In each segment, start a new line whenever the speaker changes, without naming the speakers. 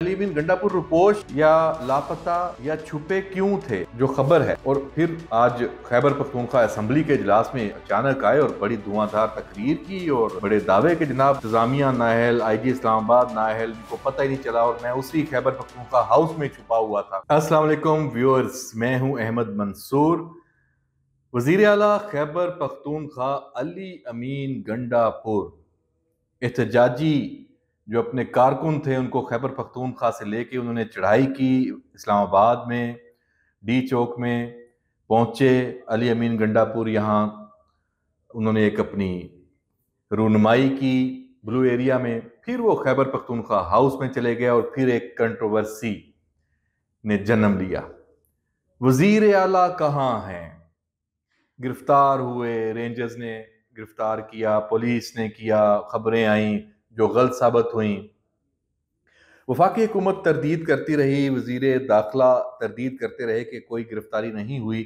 अली बिन गंडापुर रुपोश या लापता या छुपे क्यों थे, जो खबर है। और फिर आज खैबर पख्तूनख्वा असेंबली के इजलास में अचानक आए और बड़ी धुआंधार तकरीर की और बड़े दावे के जनाब इंतजामिया नाअहल, IG इस्लामाबाद नाअहल को पता ही नहीं चला और मैं उसी खैबर पख्तूनख्वा हाउस में छुपा हुआ था। अस्सलाम वालेकुम व्यूअर्स, मैं हूं अहमद मंसूर। वजीर आला खैबर पख्तूनख्वा अली अमीन गंडापुर एहतजाजी जो अपने कारकुन थे उनको खैबर पख्तूनख्वा से लेके उन्होंने चढ़ाई की, इस्लामाबाद में डी चौक में पहुंचे। अली अमीन गंडापुर यहाँ उन्होंने एक अपनी रूनुमाई की ब्लू एरिया में, फिर वो खैबर पख्तूनख्वा हाउस में चले गए और फिर एक कंट्रोवर्सी ने जन्म लिया। वजीर आला कहाँ हैं? गिरफ्तार हुए, रेंजर्स ने गिरफ्तार किया, पुलिस ने किया, खबरें आई जो गलत साबित हुई। वफाकी हुकूमत तरदीद करती रही, वजीर दाखिला तरदीद करते रहे कि कोई गिरफ्तारी नहीं हुई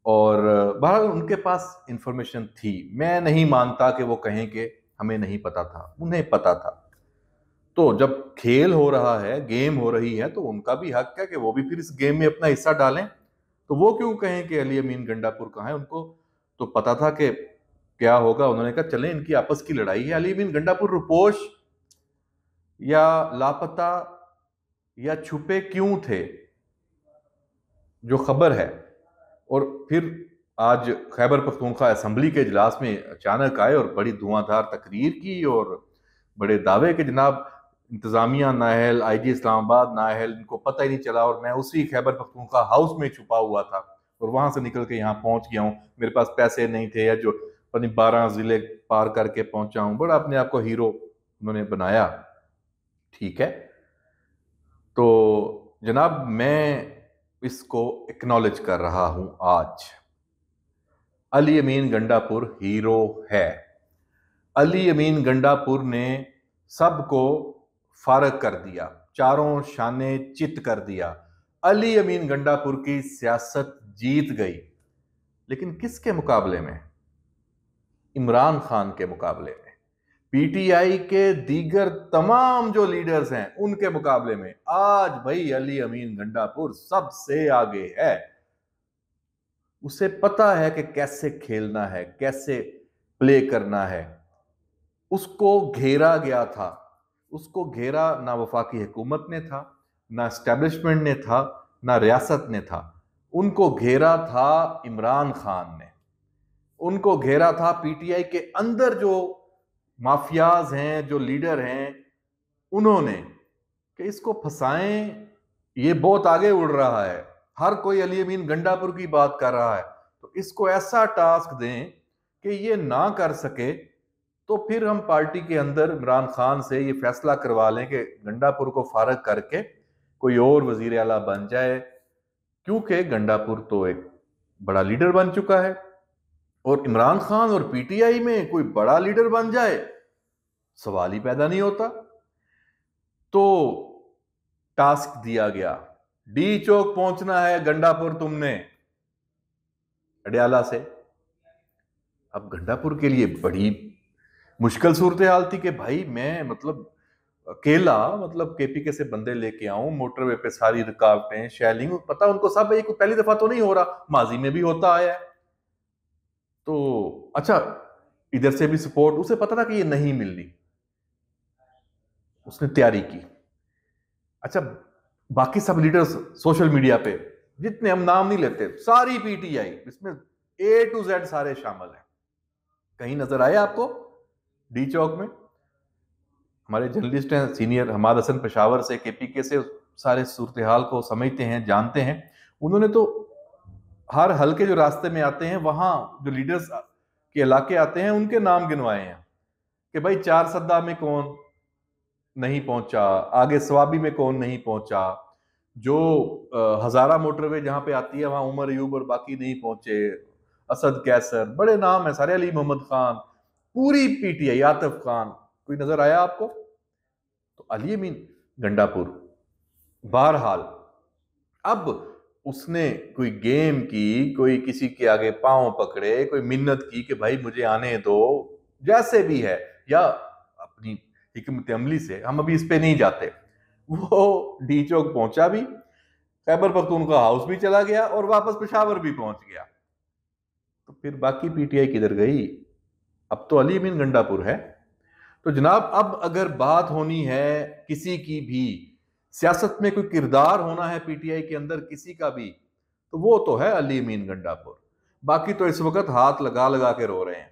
और बहरहाल उनके पास इंफॉर्मेशन थी। मैं नहीं मानता कि वो कहें कि हमें नहीं पता था, उन्हें पता था। तो जब खेल हो रहा है, गेम हो रही है, तो उनका भी हक है कि वो भी फिर इस गेम में अपना हिस्सा डालें। तो वो क्यों कहें कि अली अमीन गंडापुर कहाँ है? उनको तो पता था कि क्या होगा। उन्होंने कहा चलें, इनकी आपस की लड़ाई है। अली अमीन गंडापुर रुपोश या लापता या छुपे क्यों थे, जो खबर है। और फिर आज खैबर पख्तूनख्वा असेंबली के इजलास में अचानक आए और बड़ी धुआंधार तकरीर की और बड़े दावे के जनाब इंतजामिया नाअहल, IG इस्लामाबाद नाअहल, इनको पता ही नहीं चला और मैं उसी खैबर पख्तूनख्वा हाउस में छुपा हुआ था और वहां से निकल के यहाँ पहुंच गया हूँ। मेरे पास पैसे नहीं थे या जो 12 जिले पार करके पहुंचा हूँ। बड़ा अपने आप को हीरो उन्होंने बनाया। ठीक है, तो जनाब मैं इसको एक्नॉलेज कर रहा हूं आज। अली अमीन गंडापुर हीरो है। अली अमीन गंडापुर ने सबको फारग कर दिया, चारों शाने चित कर दिया। अली अमीन गंडापुर की सियासत जीत गई, लेकिन किसके मुकाबले में? इमरान खान के मुकाबले में। PTI के दीगर तमाम जो लीडर्स हैं उनके मुकाबले में आज भाई अली अमीन गंडापुर सबसे आगे है। उसे पता है कि कैसे खेलना है, कैसे प्ले करना है। उसको घेरा गया था। उसको घेरा ना वफाकी हुकूमत ने था, ना एस्टेब्लिशमेंट ने था, ना रियासत ने था। उनको घेरा था इमरान खान ने। उनको घेरा था PTI के अंदर जो माफियाज हैं, जो लीडर हैं, उन्होंने कि इसको फंसाएं, ये बहुत आगे उड़ रहा है, हर कोई अली अमीन गंडापुर की बात कर रहा है, तो इसको ऐसा टास्क दें कि ये ना कर सके। तो फिर हम पार्टी के अंदर इमरान खान से ये फैसला करवा लें कि गंडापुर को फारग करके कोई और वजीर आला बन जाए, क्योंकि गंडापुर तो एक बड़ा लीडर बन चुका है और इमरान खान और PTI में कोई बड़ा लीडर बन जाए सवाल ही पैदा नहीं होता। तो टास्क दिया गया, डी चौक पहुंचना है गंडापुर तुमने अडयाला से। अब गंडापुर के लिए बड़ी मुश्किल सूरत हाल थी कि भाई मैं अकेला KPK से बंदे लेके आऊं, मोटरवे पे सारी रुकावटें, शैलिंग, पता उनको सब एक पहली दफा तो नहीं हो रहा, माजी में भी होता आया है। तो अच्छा, इधर से भी सपोर्ट, उसे पता था कि ये नहीं मिलनी, उसने तैयारी की। अच्छा, बाकी सब लीडर्स सोशल मीडिया पे, जितने हम नाम नहीं लेते, सारी PTI इसमें A to Z सारे शामिल हैं। कहीं नजर आए आपको डी चौक में? हमारे जर्नलिस्ट हैं सीनियर हमाद हसन पेशावर से, KPK से, सारे सूरत हाल को समझते हैं, जानते हैं। उन्होंने तो हर हल्के जो रास्ते में आते हैं वहां जो लीडर्स के इलाके आते हैं उनके नाम गिनवाए हैं कि भाई 4 सद्दा में कौन नहीं पहुंचा, आगे स्वाबी में कौन नहीं पहुंचा, जो हजारा मोटरवे जहां पे आती है वहां उमर अयूब और बाकी नहीं पहुंचे, असद कैसर, बड़े नाम है सारे, अली मोहम्मद खान, पूरी PTI, आतिफ खान, कोई नजर आया आपको? तो अली अमीन गंडापुर, बहरहाल अब उसने कोई गेम की, कोई किसी के आगे पांव पकड़े, कोई मिन्नत की कि भाई मुझे आने दो, जैसे भी है, या अपनी हिकमत अमली से, हम अभी इस पे नहीं जाते। वो डी चौक पहुंचा भी, खैबर पख्तूनख्वा हाउस भी चला गया और वापस पेशावर भी पहुंच गया। तो फिर बाकी पीटीआई किधर गई? अब तो अली अमीन गंडापुर है। तो जनाब, अब अगर बात होनी है किसी की भी, सियासत में कोई किरदार होना है पीटीआई के अंदर किसी का भी, तो वो तो है अली अमीन गंडापुर। बाकी तो इस वक्त हाथ लगा लगा के रो रहे हैं,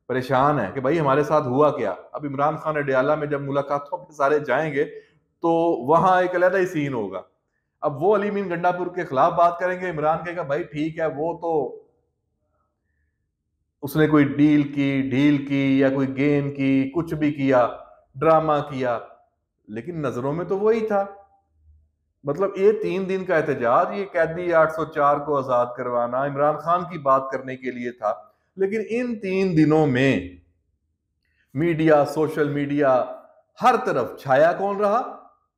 परेशान है कि भाई हमारे साथ हुआ क्या। अब इमरान खान अडयाला में जब मुलाकातों पे सारे जाएंगे तो वहां एक अलग ही सीन होगा। अब वो अली अमीन गंडापुर के खिलाफ बात करेंगे, इमरान कहेगा भाई ठीक है, वो तो उसने कोई डील की या कोई गेम की, कुछ भी किया, ड्रामा किया, लेकिन नजरों में तो वही था। मतलब ये 3 दिन का एहतजाज, ये कैदी 804 को आजाद करवाना इमरान खान की बात करने के लिए था, लेकिन इन 3 दिनों में मीडिया, सोशल मीडिया, हर तरफ छाया कौन रहा?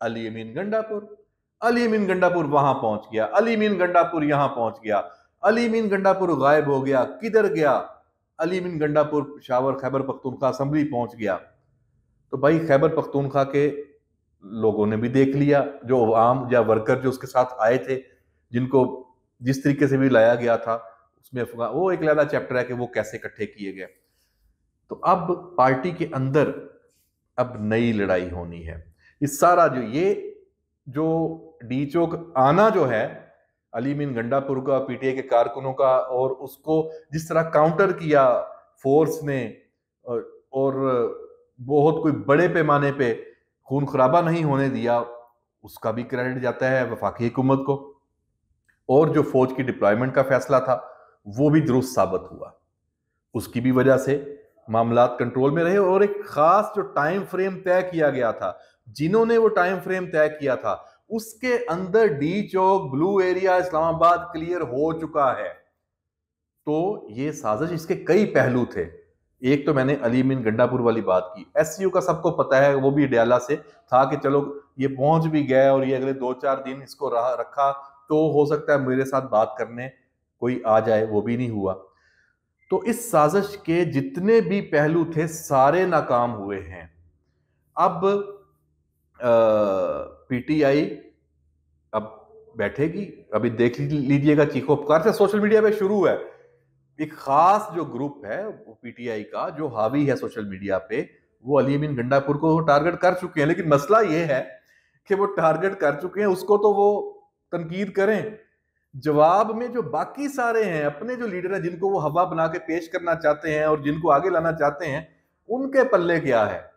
अली अमीन गंडापुर। अली अमीन गंडापुर वहां पहुंच गया, अली अमीन गंडापुर यहां पहुंच गया, अली अमीन गंडापुर गायब हो गया, किधर गया? अली अमीन गंडापुर पेशावर खैबर पख्तूनख्वा असेंबली पहुंच गया। तो भाई खैबर पख्तूनख्वा के लोगों ने भी देख लिया, जो आम या वर्कर जो उसके साथ आए थे, जिनको जिस तरीके से भी लाया गया था, उसमें वो एक अलग चैप्टर है कि वो कैसे इकट्ठे किए गए। तो अब पार्टी के अंदर अब नई लड़ाई होनी है। इस सारा जो डी चौक आना जो है अली अमीन गंडापुर का, पीटीआई के कारकुनों का, और उसको जिस तरह काउंटर किया फोर्स ने, और बहुत कोई बड़े पैमाने पे खून खराबा नहीं होने दिया, उसका भी क्रेडिट जाता है वफाकी हुकूमत को। और जो फौज की डिप्लॉयमेंट का फैसला था वो भी दुरुस्त साबित हुआ, उसकी भी वजह से मामलात कंट्रोल में रहे। और एक खास जो टाइम फ्रेम तय किया गया था, जिन्होंने वो टाइम फ्रेम तय किया था, उसके अंदर डी चौक, ब्लू एरिया, इस्लामाबाद क्लियर हो चुका है। तो ये साजिश, इसके कई पहलू थे। एक तो मैंने अली अमीन गंडापुर वाली बात की, एसयू का सबको पता है, वो भी अडयाला से था कि चलो ये पहुंच भी गया और ये अगले 2-4 दिन इसको रखा तो हो सकता है मेरे साथ बात करने कोई आ जाए, वो भी नहीं हुआ। तो इस साजिश के जितने भी पहलू थे सारे नाकाम हुए हैं। अब पीटीआई अब बैठेगी, अभी देख लीजिएगा, चीखो पुकार से सोशल मीडिया पे शुरू है। एक खास जो ग्रुप है वो पीटीआई का जो हावी है सोशल मीडिया पे, वो अली अमीन गंडापुर को टारगेट कर चुके हैं। लेकिन मसला ये है कि वो टारगेट कर चुके हैं, उसको तो वो तनकीद करें, जवाब में जो बाकी सारे हैं, अपने जो लीडर हैं, जिनको वो हवा बना के पेश करना चाहते हैं और जिनको आगे लाना चाहते हैं, उनके पल्ले क्या है?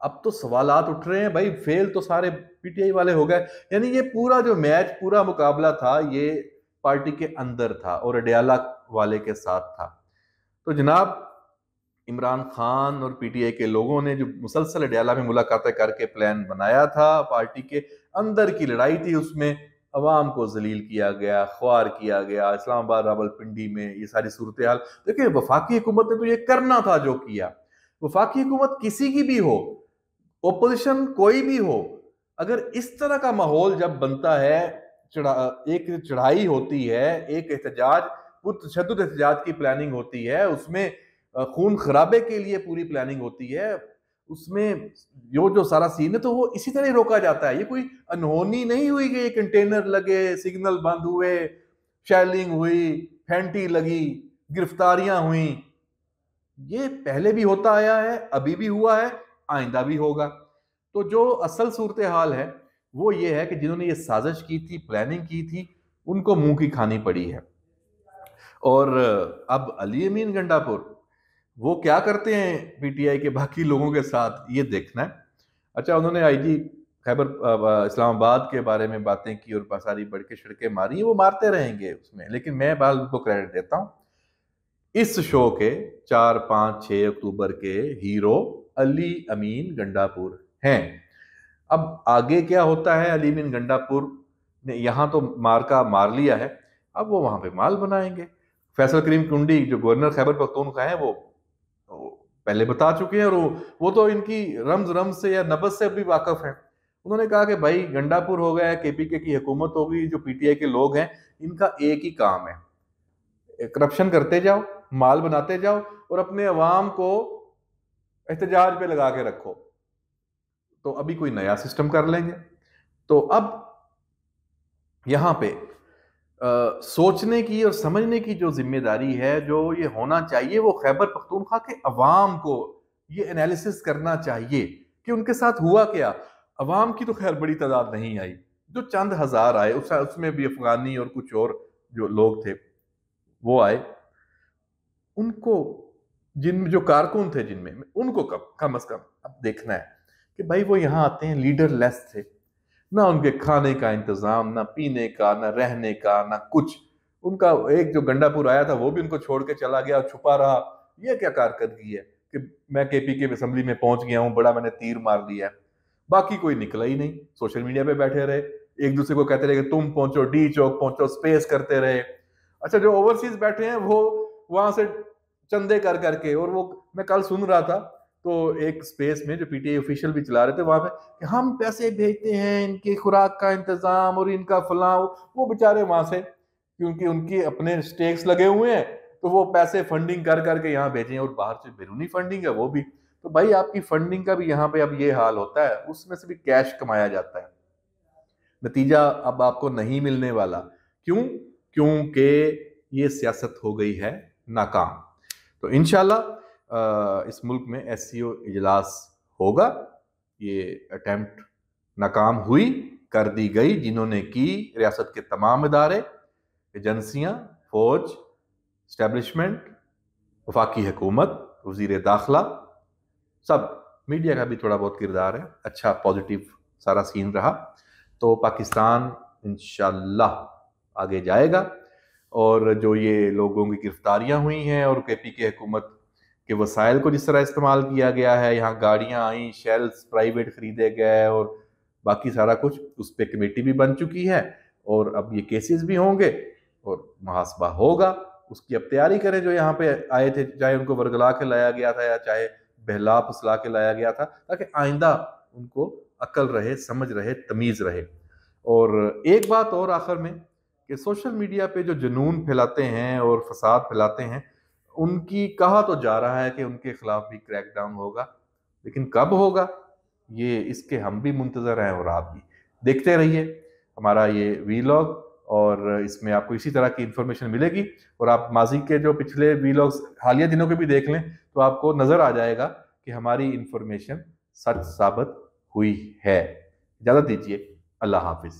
अब तो सवालात उठ रहे हैं भाई, फेल तो सारे पीटीआई वाले हो गए। यानी ये पूरा जो मैच, पूरा मुकाबला था, ये पार्टी के अंदर था और अडयाला वाले के साथ था। तो जनाब, इमरान खान और पीटीआई के लोगों ने जो मुसलसल अडयाला में मुलाकातें करके प्लान बनाया था, पार्टी के अंदर की लड़ाई थी, उसमें अवाम को जलील किया गया, ख्वार किया गया, इस्लामाबाद रावलपिंडी में ये सारी सूरत हाल। देखिए, वफाकी हुकूमत ने तो ये करना था जो किया। वफाकी हुकूमत किसी की भी हो, ओपोजिशन कोई भी हो, अगर इस तरह का माहौल जब बनता है, एक चढ़ाई होती है, एक एहतजाज, पुरतशद्दुद एहतजाज की प्लानिंग होती है, उसमें खून खराबे के लिए पूरी प्लानिंग होती है, उसमें जो सारा सीन है तो वो इसी तरह रोका जाता है। ये कोई अनहोनी नहीं हुई कि ये कंटेनर लगे, सिग्नल बंद हुए, शैलिंग हुई, फेंटी लगी, गिरफ्तारियां हुई। ये पहले भी होता आया है, अभी भी हुआ है, आइंदा भी होगा। तो जो असल सूरत हाल है वो ये है कि जिन्होंने ये साजिश की थी, प्लानिंग की थी, उनको मुंह की खानी पड़ी है। और अब अली अमीन गंडापुर वो क्या करते हैं पीटीआई के बाकी लोगों के साथ, ये देखना है। अच्छा, उन्होंने आईजी खैबर इस्लामाबाद के बारे में बातें की और सारी बड़के छिड़के मारी, वो मारते रहेंगे उसमें, लेकिन मैं बाल उनको क्रेडिट देता हूं। इस शो के 4, 5, 6 अक्टूबर के हीरो अली अमीन गंडापुर हैं। अब आगे क्या होता है, अली अमीन गंडापुर ने यहां तो मार्का मार लिया है, अब वो वहां पे माल बनाएंगे। फैसल करीम कुंडी जो गवर्नर खैबर पख्तूनख्वा है, वो पहले बता चुके हैं, और वो तो इनकी रम्ज रम्ज से या नबज से भी वाकफ है। उन्होंने कहा कि भाई गंडापुर हो गया, केपीके की हुकूमत होगी, जो पीटीआई के लोग हैं इनका एक ही काम है, करप्शन करते जाओ, माल बनाते जाओ और अपने अवाम को एहतजाज पे लगा के रखो। तो अभी कोई नया सिस्टम कर लेंगे। तो अब यहाँ पे सोचने की और समझने की जो जिम्मेदारी है, जो ये होना चाहिए, वो खैबर पख्तूनख्वा के अवाम को ये एनालिसिस करना चाहिए कि उनके साथ हुआ क्या। अवाम की तो खैर बड़ी तादाद नहीं आई, जो चंद हजार आए, उसमें भी अफगानी और कुछ और जो लोग थे वो आए। उनको, जिन जो कारकुन थे जिनमें, उनको कम से कम अब देखना है कि भाई वो यहाँ आते हैं लीडरलेस थे, ना उनके खाने का इंतजाम, ना पीने का, ना रहने का, ना कुछ। उनका एक जो गंडापुर आया था वो भी उनको छोड़ के चला गया, छुपा रहा। ये क्या कारकर्दगी है कि मैं केपी के असेंबली में पहुंच गया हूं, बड़ा मैंने तीर मार दिया है। बाकी कोई निकला ही नहीं, सोशल मीडिया पे बैठे रहे, एक दूसरे को कहते रहे कि तुम पहुंचो, डी चौक पहुंचो, स्पेस करते रहे। अच्छा, जो ओवरसीज बैठे हैं वो वहां से चंदे कर करके, और वो मैं कल सुन रहा था तो एक स्पेस में जो पीटीआई ऑफिशियल भी चला रहे थे वहां पे कि हम पैसे भेजते हैं इनकी खुराक का इंतजाम और इनका फलां, वो बेचारे वहां से, क्योंकि उनके अपने स्टेक्स लगे हुए हैं, तो वो पैसे फंडिंग कर करके यहाँ भेजे, और बाहर से बैरूनी फंडिंग है वो भी। तो भाई आपकी फंडिंग का भी यहाँ पे अब ये हाल होता है, उसमें से भी कैश कमाया जाता है। नतीजा अब आपको नहीं मिलने वाला। क्यों? क्योंकि ये सियासत हो गई है नाकाम। तो इंशाल्लाह इस मुल्क में एससीओ इजलास होगा। ये अटेम्प्ट नाकाम हुई, कर दी गई, जिन्होंने की रियासत के तमाम इदारे, एजेंसियां, फौज, स्टैब्लिशमेंट, वफाकी हुकूमत, वजीर दाखिला, सब, मीडिया का भी थोड़ा बहुत किरदार है। अच्छा पॉजिटिव सारा सीन रहा। तो पाकिस्तान इंशाल्लाह आगे जाएगा। और जो ये लोगों की गिरफ्तारियां हुई हैं और केपी की हुकूमत के वसाइल को जिस तरह इस्तेमाल किया गया है, यहाँ गाड़ियां आई, शेल्स प्राइवेट खरीदे गए और बाकी सारा कुछ, उस पर कमेटी भी बन चुकी है और अब ये केसेस भी होंगे और मुहासबा होगा। उसकी अब तैयारी करें। जो यहाँ पे आए थे, चाहे उनको वर्गला के लाया गया था या चाहे बहला फुसला के लाया गया था, ताकि आइंदा उनको अकल रहे, समझ रहे, तमीज रहे। और एक बात और आखिर में, कि सोशल मीडिया पे जो जुनून फैलाते हैं और फसाद फैलाते हैं, उनकी कहा तो जा रहा है कि उनके खिलाफ भी क्रैकडाउन होगा, लेकिन कब होगा ये, इसके हम भी मुंतजर हैं और आप भी। देखते रहिए हमारा ये वीलॉग, और इसमें आपको इसी तरह की इंफॉर्मेशन मिलेगी। और आप माजी के जो पिछले वीलॉग्स हालिया दिनों के भी देख लें तो आपको नजर आ जाएगा कि हमारी इंफॉर्मेशन सच साबित हुई है। इजाजत दीजिए, अल्लाह हाफिज।